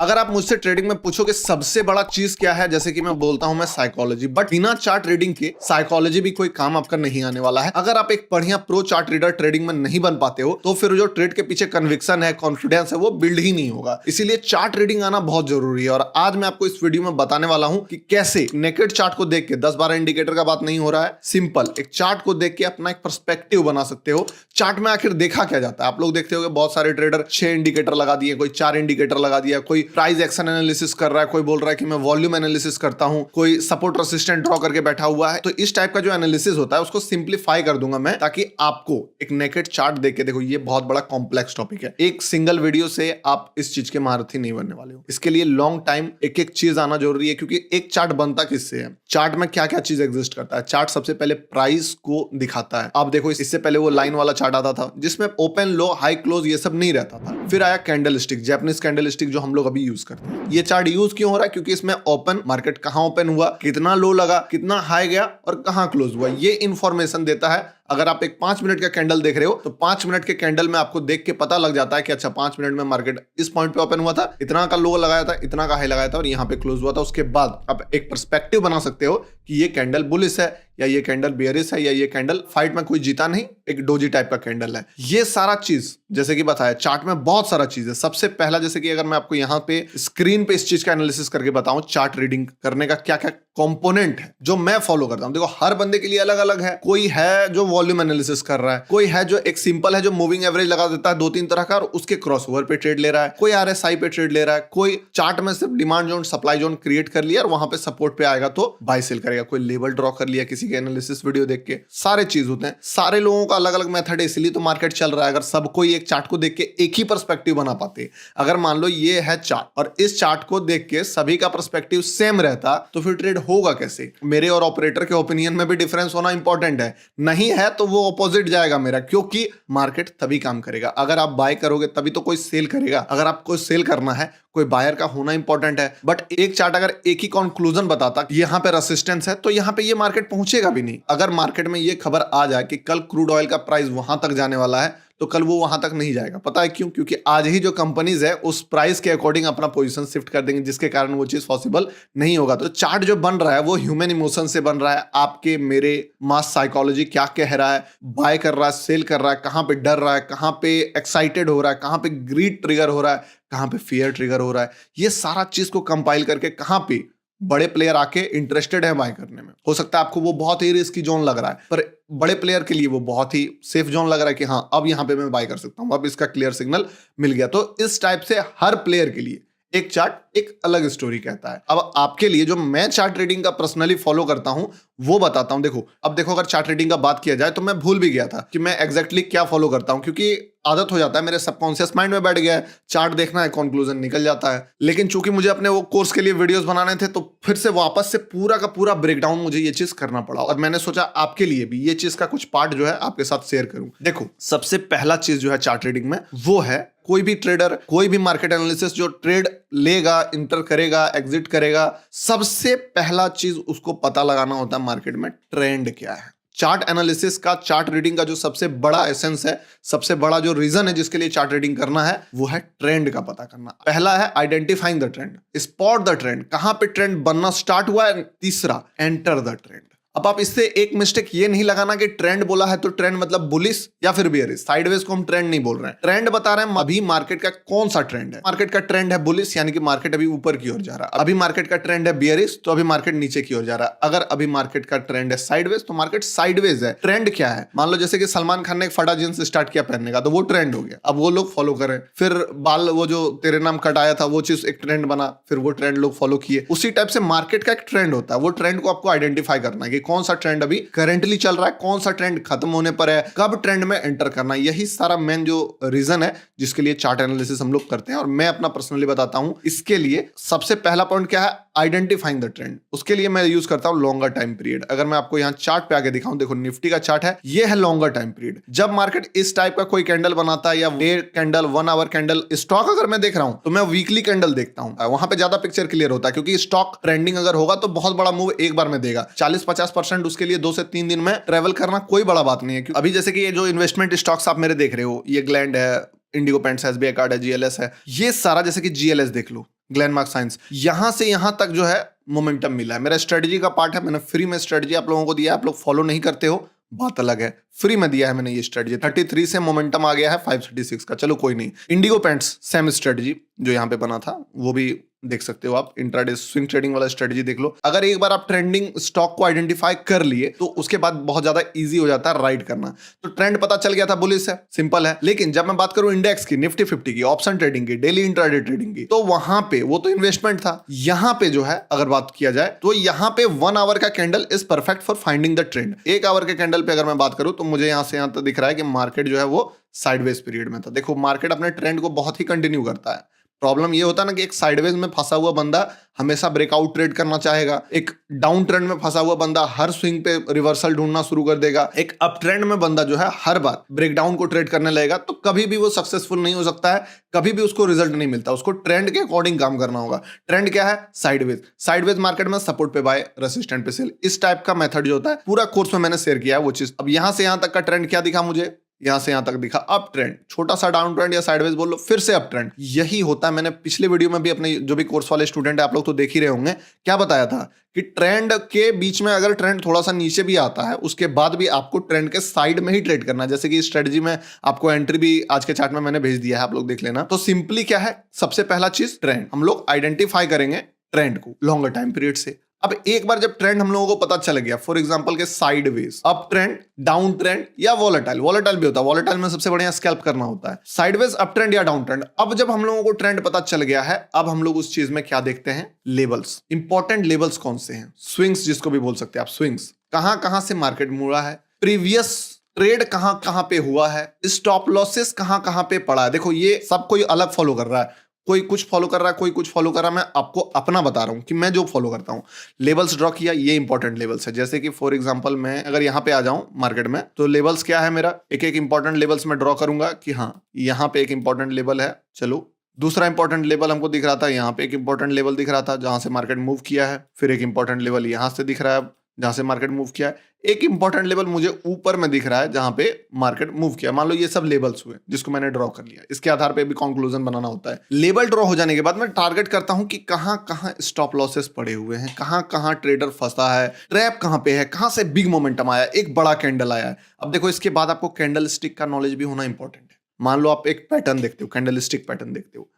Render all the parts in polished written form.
अगर आप मुझसे ट्रेडिंग में पूछो कि सबसे बड़ा चीज क्या है, जैसे कि मैं बोलता हूं मैं साइकोलॉजी, बट बिना चार्ट रीडिंग के साइकोलॉजी भी कोई काम आपका नहीं आने वाला है। अगर आप एक बढ़िया प्रो चार्ट रीडर ट्रेडिंग में नहीं बन पाते हो तो फिर जो ट्रेड के पीछे कन्विक्शन है, कॉन्फिडेंस है, वो बिल्ड ही नहीं होगा। इसीलिए चार्ट रीडिंग आना बहुत जरूरी है। और आज मैं आपको इस वीडियो में बताने वाला हूं कि कैसे नेकेड चार्ट को देख के 10-12 इंडिकेटर का बात नहीं हो रहा है, सिंपल एक चार्ट को देख के अपना एक पर्सपेक्टिव बना सकते हो। चार्ट में आखिर देखा क्या जाता है, आप लोग देखते हो बहुत सारे ट्रेडर 6 इंडिकेटर लगा दिए, कोई 4 इंडिकेटर लगा दिया, कोई प्राइस एक्शन एनालिसिस कर रहा है, कोई बोल रहा है कि मैं वॉल्यूम एनालिसिस करता हूं, कोई सपोर्ट रेसिस्टेंट ड्रॉ करके बैठा हुआ है। तो इस टाइप का जो एनालिसिस होता है उसको सिंप्लीफाई कर दूंगा मैं, ताकि आपको एक नेकेड चार्ट देख के, देखो ये बहुत बड़ा कॉम्प्लेक्स टॉपिक है, एक सिंगल वीडियो से आप इस चीज के महारथी नहीं बनने वाले हो। इसके लिए लॉन्ग टाइम एक एक चीज आना जरूरी है, क्योंकि एक चार्ट बनता किससे है, चार्ट में क्या क्या चीज एग्जिस्ट करता है। चार्ट सबसे पहले प्राइस को दिखाता है। आप देखो इससे पहले वो लाइन वाला चार्ट आता था जिसमें ओपन लो हाई क्लोज ये सब नहीं रहता था। फिर आया candle stick, Japanese candle stick जो हम लोग अभी यूज करते हैं। ये चार्ट यूज क्यों हो रहा है, क्योंकि इसमें ओपन मार्केट कहां ओपन हुआ, कितना लो लगा, कितना हाई गया और कहां क्लोज हुआ, ये इंफॉर्मेशन देता है। अगर आप एक 5 मिनट का कैंडल देख रहे हो तो 5 मिनट के कैंडल में आपको देख के पता लग जाता है कि अच्छा 5 मिनट में मार्केट इस पॉइंट पे ओपन हुआ था, इतना का लो लगाया था, इतना का हाई लगाया था और यहाँ पे क्लोज हुआ था। उसके बाद आप एक पर्सपेक्टिव बना सकते हो कि ये कैंडल बुलिश है या ये कैंडल बेयरिश है या ये कैंडल फाइट में कोई जीता नहीं, एक डोजी टाइप का कैंडल है। ये सारा चीज जैसे कि बताया चार्ट में बहुत सारा चीज है। सबसे पहला जैसे कि अगर मैं आपको यहाँ पे स्क्रीन पे इस चीज का एनालिसिस करके बताऊं चार्ट रीडिंग करने का क्या क्या कंपोनेंट है जो मैं फॉलो करता हूं। देखो हर बंदे के लिए अलग अलग है। कोई है जो वॉल्यूम एनालिसिस कर रहा है, कोई है जो एक सिंपल है जो मूविंग एवरेज लगा देता है 2-3 तरह का और उसके क्रॉसओवर पे ट्रेड ले रहा है, कोई आरएसआई पे ट्रेड ले रहा है, कोई चार्ट में सिर्फ demand zone supply zone create कर लिया और वहां पे सपोर्ट पे आएगा तो बाय सेल करेगा, कोई लेवल ड्रॉ कर लिया किसी के एनालिसिस वीडियो देख के। सारे चीज होते हैं, सारे लोगों का अलग अलग मेथड है, इसलिए तो मार्केट चल रहा है। अगर सब कोई एक चार्ट को देख के एक ही पर्सपेक्टिव बना पाते, अगर मान लो ये है चार्ट और इस चार्ट को देख के सभी का पर्सपेक्टिव सेम रहता तो फिर ट्रेड होगा कैसे। मेरे और ऑपरेटर के ओपिनियन में भी डिफरेंस होना इंपॉर्टेंट है, नहीं है तो वो ऑपोजिट जाएगा मेरा, क्योंकि मार्केट तभी काम करेगा अगर आप बाय करोगे, तभी तो कोई सेल करेगा। अगर आपको सेल करना है कोई बायर का होना इंपॉर्टेंट है। बट एक चार्ट अगर एक ही कंक्लूजन बताता यहाँ पे रेसिस्टेंस है तो यहाँ पे ये मार्केट पहुंचेगा भी नहीं। अगर मार्केट में ये खबर आ जाए कि कल क्रूड ऑयल का प्राइस वहां तक जाने वाला है तो कल वो वहां तक नहीं जाएगा। पता है क्यों? क्योंकि आज ही जो कंपनीज है उस प्राइस के अकॉर्डिंग अपना पोजीशन शिफ्ट कर देंगे, जिसके कारण वो चीज पॉसिबल नहीं होगा। तो चार्ट जो बन रहा है वो ह्यूमन इमोशन से बन रहा है, आपके मेरे मास साइकोलॉजी क्या कह रहा है, बाय कर रहा है, सेल कर रहा है, कहां पे डर रहा है, कहां पे एक्साइटेड हो रहा है, कहां पे ग्रीड ट्रिगर हो रहा है, कहां पे फियर ट्रिगर हो रहा है। ये सारा चीज को कंपाइल करके कहां पे बड़े प्लेयर आके इंटरेस्टेड है बाय करने में। हो सकता है आपको वो बहुत ही रिस्की जोन लग रहा है, पर बड़े प्लेयर के लिए वो बहुत ही सेफ जोन लग रहा है कि हाँ अब यहां पे मैं बाय कर सकता हूं, अब इसका क्लियर सिग्नल मिल गया। तो इस टाइप से हर प्लेयर के लिए एक चार्ट एक अलग स्टोरी कहता है। अब आपके लिए जो मैं चार्ट रीडिंग का पर्सनली फॉलो करता हूं वो बताता हूं। देखो अब देखो, अगर चार्ट रीडिंग का बात किया जाए तो मैं भूल भी गया था कि मैं एग्जैक्टली क्या फॉलो करता हूं, क्योंकि आदत हो जाता है, मेरे सबकॉन्शियस माइंड में बैठ गया है, चार्ट देखना है, कंक्लूजन निकल जाता है। लेकिन चूंकि मुझे अपने वो कोर्स के लिए वीडियोस बनाने थे तो फिर से वापस से पूरा का पूरा ब्रेकडाउन मुझे ये चीज करना पड़ा और मैंने सोचा आपके लिए भी ये चीज का कुछ पार्ट जो है आपके साथ शेयर करूं। देखो सबसे पहला चीज जो है चार्ट रीडिंग में वो है, कोई भी ट्रेडर, कोई भी मार्केट एनालिसिस जो ट्रेड लेगा, इंटर करेगा, एग्जिट करेगा, सबसे पहला चीज उसको पता लगाना होता है मार्केट में ट्रेंड क्या है। चार्ट एनालिसिस का, चार्ट रीडिंग का जो सबसे बड़ा एसेंस है, सबसे बड़ा जो रीजन है जिसके लिए चार्ट रीडिंग करना है वो है ट्रेंड का पता करना। पहला है identifying the trend, spot the trend, कहां पे ट्रेंड बनना स्टार्ट हुआ है। तीसरा एंटर द ट्रेंड। अब आप इससे एक मिस्टेक ये नहीं लगाना कि ट्रेंड बोला है तो ट्रेंड मतलब बुलिश या फिर बियरिश। साइडवेज को हम ट्रेंड नहीं बोल रहे हैं, ट्रेंड बता रहे हैं अभी मार्केट का कौन सा ट्रेंड है। मार्केट का ट्रेंड है बुलिश, यानी कि मार्केट अभी ऊपर की ओर जा रहा है। अभी मार्केट का ट्रेंड है बियरिश, तो अभी मार्केट नीचे की ओर जा रहा है। अगर अभी मार्केट का ट्रेंड है साइडवेज तो मार्केट साइडवेज है। ट्रेंड क्या है, मान लो जैसे कि सलमान खान ने एक फटा जींस स्टार्ट किया पहनने का तो वो ट्रेंड हो गया, अब वो लोग फॉलो करें। फिर बाल वो जो तेरे नाम कटाया था वो चीज एक ट्रेंड बना, फिर वो ट्रेंड लोग फॉलो किए। उसी टाइप से मार्केट का एक ट्रेंड होता है, वो ट्रेंड को आपको आइडेंटिफाई करना है कि कौन सा ट्रेंड अभी करंटली चल रहा है, कौन सा ट्रेंड खत्म होने पर है, कब ट्रेंड में एंटर करना है। यही सारा मेन जो रीजन है जिसके लिए चार्ट एनालिसिस हम लोग करते हैं। और मैं अपना पर्सनली बताता हूं, इसके लिए सबसे पहला पॉइंट क्या है, आइडेंटिफाइंग द ट्रेंड। उसके लिए मैं यूज करता हूं लॉन्गर टाइम पीरियड। अगर मैं आपको यहां चार्ट पे आगे दिखाऊं, देखो निफ्टी का चार्ट है, ये है लॉन्गर टाइम पीरियड। जब मार्केट इस टाइप का कोई कैंडल बनाता है या day candle, 1 our candle, stock अगर मैं देख रहा हूं तो मैं वीकली कैंडल देखता हूं, वहां पे ज्यादा पिक्चर क्लियर होता है, क्योंकि स्टॉक ट्रेंडिंग अगर होगा तो बहुत बड़ा मूव एक बार में देगा। 40-50% उसके लिए 2 से 3 दिन में ट्रेवल करना कोई बड़ा बात नहीं है। अभी जैसे कि ये जो इन्वेस्टमेंट स्टॉक्स आप मेरे देख रहे हो, ये ग्लैंड है, इंडिगो पेंट्स है, एसबीआई कार्ड है, जीएलएस है, ये सारा, जैसे कि जीएलएस देख लो, ग्लेनमार्क साइंस, यहां से यहां तक जो है मोमेंटम मिला है। मेरा स्ट्रेटजी का पार्ट है, मैंने फ्री में स्ट्रेटजी आप लोगों को दिया है, आप लोग फॉलो नहीं करते हो बात अलग है, फ्री में दिया है मैंने ये स्ट्रेटजी। 33 से मोमेंटम आ गया है 536 का, चलो कोई नहीं। इंडिगो पेंट्स सेम स्ट्रेटजी जो यहाँ पे बना था, वो भी देख सकते हो आप, इंट्राडे स्विंग ट्रेडिंग वाला स्ट्रेटजी देख लो। अगर एक बार आप ट्रेंडिंग स्टॉक को आइडेंटिफाई कर लिए तो उसके बाद बहुत ज्यादा इजी हो जाता है राइड करना। तो ट्रेंड पता चल गया था, बुलिश है, सिंपल है। लेकिन जब मैं बात करूं इंडेक्स की, निफ्टी 50 की, ऑप्शन ट्रेडिंग की, डेली इंट्राडे ट्रेडिंग की, तो वहां पे वो तो इन्वेस्टमेंट था। यहां पे जो है अगर बात किया जाए तो यहां पे 1 आवर का candle is perfect for finding the trend. 1 hour के कैंडल पे अगर मैं बात करूं तो मुझे यहां से यहां तक दिख रहा है कि मार्केट जो है वो साइडवेज पीरियड में था। देखो मार्केट अपने ट्रेंड को बहुत ही कंटिन्यू करता है। प्रॉब्लम ये होता है ना कि एक साइडवेज में फंसा हुआ बंदा हमेशा ब्रेकआउट ट्रेड करना चाहेगा, एक डाउन ट्रेंड में फंसा हुआ बंदा हर स्विंग पे रिवर्सल ढूंढना शुरू कर देगा, एक अप ट्रेंड में बंदा जो है हर बार ब्रेकडाउन को ट्रेड करने लगेगा। तो कभी भी वो सक्सेसफुल नहीं हो सकता है, कभी भी उसको रिजल्ट नहीं मिलता। उसको ट्रेंड के अकॉर्डिंग काम करना होगा। ट्रेंड क्या है? साइडवेज। साइडवेज मार्केट में सपोर्ट पे बाय, रेसिस्टेंट पे सेल, इस टाइप का मेथड जो होता है पूरा कोर्स में मैंने शेयर किया है वो चीज। अब यहां से यहां तक का ट्रेंड क्या दिखा मुझे? यहां से यहां तक दिखा अप ट्रेंड, छोटा सा डाउन ट्रेंड या साइडवेज बोल लो, फिर से अप ट्रेंड। यही होता है। मैंने पिछले वीडियो में भी अपने जो भी कोर्स वाले स्टूडेंट है आप लोग तो देख ही रहे होंगे, क्या बताया था कि ट्रेंड के बीच में अगर ट्रेंड थोड़ा सा नीचे भी आता है उसके बाद भी आपको ट्रेंड के साइड में ही ट्रेड करना है। जैसे कि स्ट्रेटजी में आपको एंट्री भी आज के चार्ट में मैंने भेज दिया है, आप लोग देख लेना। तो सिंपली क्या है, सबसे पहला चीज ट्रेंड हम लोग आइडेंटिफाई करेंगे ट्रेंड को लॉन्गर टाइम पीरियड से। अब एक बार जब ट्रेंड हम लोगों को पता चल गया, फॉर एग्जांपल के sideways, up trend, down trend या वॉलेटाइल, वॉलेटाइल भी होता है, वॉलेटाइल में सबसे बढ़िया स्कैल्प करना होता है, साइडवेज, अप ट्रेंड या डाउन ट्रेंड। अब जब हम लोगों को ट्रेंड पता चल गया है, अब हम लोग उस चीज में क्या देखते हैं? लेवल्स। इंपॉर्टेंट लेवल्स कौन से हैं? स्विंग्स जिसको भी बोल सकते हैं आप, स्विंग्स कहां कहां से मार्केट मुड़ा है, प्रीवियस ट्रेड कहां कहां पे हुआ है, स्टॉप लॉसेस कहां कहां पे पड़ा है। देखो ये सब कोई अलग फॉलो कर रहा है, कोई कुछ फॉलो कर रहा है, कोई कुछ फॉलो कर रहा है। मैं आपको अपना बता रहा हूं कि मैं जो फॉलो करता हूं। लेवल्स ड्रॉ किया, ये इंपॉर्टेंट लेवल्स है। जैसे कि फॉर एग्जांपल मैं अगर यहां पे आ जाऊं मार्केट में, तो लेवल्स क्या है मेरा, एक एक इंपॉर्टेंट लेवल्स में ड्रॉ करूंगा कि हाँ यहां पे एक इंपॉर्टेंट लेवल है। चलो दूसरा इंपॉर्टेंट लेवल हमको दिख रहा था, यहाँ पे एक इंपॉर्टेंट लेवल दिख रहा था जहां से मार्केट मूव किया है। फिर एक इंपॉर्टेंट लेवल यहां से दिख रहा है जहां से मार्केट मूव किया है। एक इंपॉर्टेंट लेवल मुझे ऊपर में दिख रहा है जहां पे मार्केट मूव किया। मान लो ये सब लेवल्स हुए जिसको मैंने ड्रॉ कर लिया, इसके आधार पे भी कंक्लूजन बनाना होता है। लेवल ड्रॉ हो जाने के बाद मैं टारगेट करता हूं कि कहां कहां स्टॉप लॉसेस पड़े हुए हैं, कहां कहां ट्रेडर फंसा है, ट्रैप कहां पे है, कहां से बिग मोमेंटम आया, एक बड़ा कैंडल आया है। अब देखो इसके बाद आपको कैंडल स्टिक का नॉलेज भी होना इंपॉर्टेंट है। मान लो आप एक पैटर्न देखते हो, कैंडल स्टिक पैटर्न देखते हो,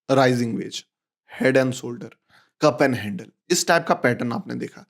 rising veg, head and shoulder, cup and handle, इस टाइप का पैटर्न आपने देखा।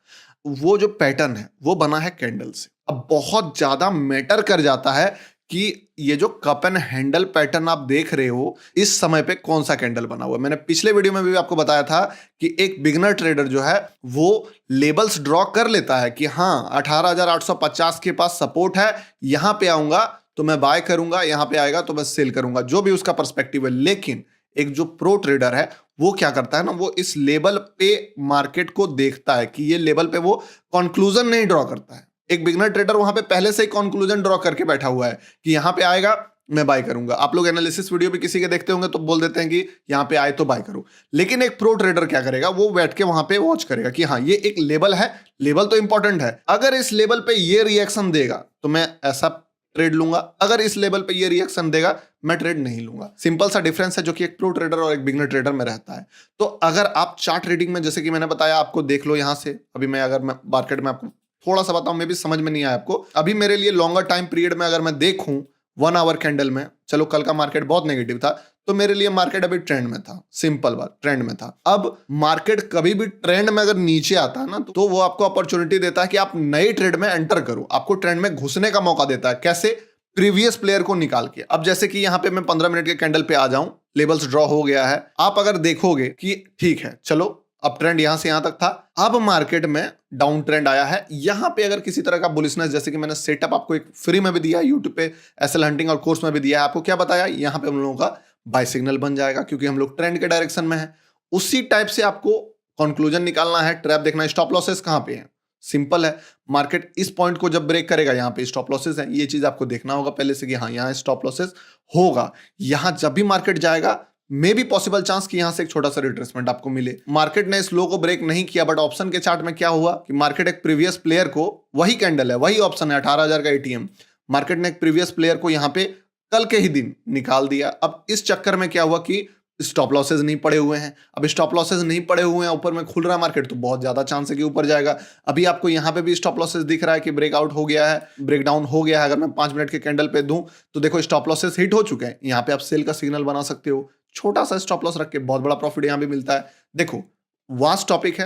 वो जो पैटर्न है वो बना है कैंडल से। अब बहुत ज्यादा मैटर कर जाता है कि ये जो कप एंड हैंडल पैटर्न आप देख रहे हो इस समय पे कौन सा कैंडल बना हुआ है। मैंने पिछले वीडियो में भी आपको बताया था कि एक बिगनर ट्रेडर जो है वो लेबल्स ड्रॉ कर लेता है कि हाँ 18,850 के पास सपोर्ट है, यहां पे आऊंगा तो मैं बाय करूंगा, यहां पे आएगा तो मैं सेल करूंगा, जो भी उसका पर्सपेक्टिव है। लेकिन एक जो प्रो ट्रेडर है वो क्या करता है ना, वो इस लेवल पे मार्केट को देखता है कि ये लेवल पे वो कंक्लूजन नहीं ड्रॉ करता है। एक बिगनर ट्रेडर वहां पे पहले से ही कंक्लूजन ड्रॉ करके बैठा हुआ है कि यहां पे आएगा मैं बाय करूंगा। आप लोग एनालिसिस वीडियो भी किसी के देखते होंगे तो बोल देते हैं कि यहां पे आए तो बाय करो। लेकिन एक प्रो ट्रेडर क्या करेगा, वो बैठ के वहां पे वॉच करेगा कि हाँ ये एक लेवल है, लेवल तो इंपॉर्टेंट है, अगर इस लेवल पे ये रिएक्शन देगा तो मैं ऐसा ट्रेड लूंगा, अगर इस लेवल पे ये रिएक्शन देगा मैं ट्रेड नहीं लूंगा। सिंपल सा डिफरेंस है जो कि एक प्रो ट्रेडर और एक बिगनर ट्रेडर में रहता है। तो अगर आप चार्ट ट्रेडिंग में, जैसे कि मैंने बताया आपको, देख लो यहां से, अभी मैं अगर मैं मार्केट में आपको थोड़ा सा बताऊं, मे भी समझ में नहीं आया आपको, अभी मेरे लिए लॉन्गर टाइम पीरियड में अगर मैं देखूं 1 आवर कैंडल में, चलो कल का मार्केट बहुत नेगेटिव था तो मेरे लिए मार्केट अभी ट्रेंड में था, सिंपल बात, ट्रेंड में था। अब मार्केट कभी भी ट्रेंड में अगर नीचे आता है ना तो वो आपको अपॉर्चुनिटी देता है कि आप नए ट्रेड में एंटर करो, आपको ट्रेंड में घुसने का मौका देता है। कैसे? प्रीवियस प्लेयर को निकाल के। अब जैसे कि यहां पे मैं 15 मिनट के कैंडल पे आ जाऊं, लेवल्स ड्रॉ हो गया है, आप अगर देखोगे कि ठीक है चलो अप ट्रेंड यहां से यहां तक था, अब मार्केट में डाउन ट्रेंड आया है, यहां पे अगर किसी तरह का बुलिशनेस, जैसे कि मैंने सेटअप आपको एक फ्री में भी दिया है यूट्यूब पे, एसएल हंटिंग और कोर्स में भी दिया है, आपको क्या बताया, यहां पे हम लोगों का बाय सिग्नल बन जाएगा क्योंकि हम लोग ट्रेंड के डायरेक्शन में है। उसी टाइप से आपको कंक्लूजन निकालना है, ट्रैप देखना है, स्टॉप लॉसेस कहां पे है। सिंपल है, मार्केट इस पॉइंट को जब ब्रेक करेगा यहाँ पे स्टॉप लॉसेस है, ये चीज आपको देखना होगा पहले से कि हाँ यहाँ स्टॉप लॉसेस होगा। यहाँ जब भी मार्केट जाएगा मे भी पॉसिबल चांस कि यहां से एक छोटा सा रिट्रेसमेंट आपको मिले। मार्केट ने इस लो को ब्रेक नहीं किया, बट ऑप्शन के चार्ट में क्या हुआ कि मार्केट एक प्रीवियस प्लेयर को, वही कैंडल है, वही ऑप्शन है 18,000 का एटीएम, मार्केट ने एक प्रीवियस प्लेयर को यहाँ पे कल के ही दिन निकाल दिया। अब इस चक्कर में क्या हुआ कि स्टॉप लॉसेस नहीं पड़े हुए हैं। अब स्टॉप लॉसेस नहीं पड़े हुए हैं, ऊपर में खुल रहा है मार्केट, तो बहुत ज्यादा चांस है कि ऊपर जाएगा। अभी आपको यहाँ पे भी स्टॉप लॉसेस दिख रहा है कि ब्रेकआउट हो गया है, ब्रेकडाउन हो गया है। अगर मैं 5 मिनट के कैंडल पे दूं तो देखो स्टॉप लॉसेस हिट हो चुके हैं। यहाँ पे आप सेल का सिग्नल बना सकते हो, छोटा सा स्टॉप लॉस रख के बहुत बड़ा प्रॉफिट यहाँ भी मिलता है। देखो वास्ट टॉपिक है,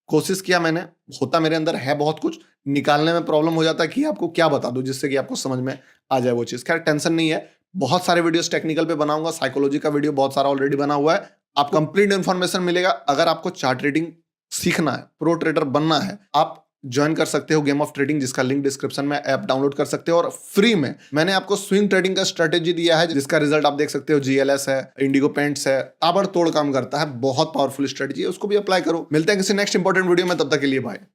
कोशिश किया मैंने, होता मेरे अंदर है बहुत कुछ, निकालने में प्रॉब्लम हो जाता है कि आपको क्या बता दूं जिससे कि आपको समझ में आ जाए वो चीज। खैर टेंशन नहीं है, बहुत सारे वीडियोस टेक्निकल पे बनाऊंगा, साइकोलॉजी का वीडियो बहुत सारा ऑलरेडी बना हुआ है, आप कंप्लीट इन्फॉर्मेशन मिलेगा। अगर आपको चार्ट रीडिंग सीखना है, प्रो ट्रेडर बनना है, आप ज्वाइन कर सकते हो गेम ऑफ ट्रेडिंग, जिसका लिंक डिस्क्रिप्शन में, ऐप डाउनलोड कर सकते हो। और फ्री में मैंने आपको स्विंग ट्रेडिंग का स्ट्रेटेजी दिया है, जिसका रिजल्ट आप देख सकते हो, GLS है, इंडिगो पेंट्स है, ताबड़तोड़ काम करता है, बहुत पावरफुल स्ट्रेटेजी है, उसको भी अप्लाई करो। मिलते हैं किसी नेक्स्ट इंपॉर्टेंट वीडियो में, तब तक के लिए बाय।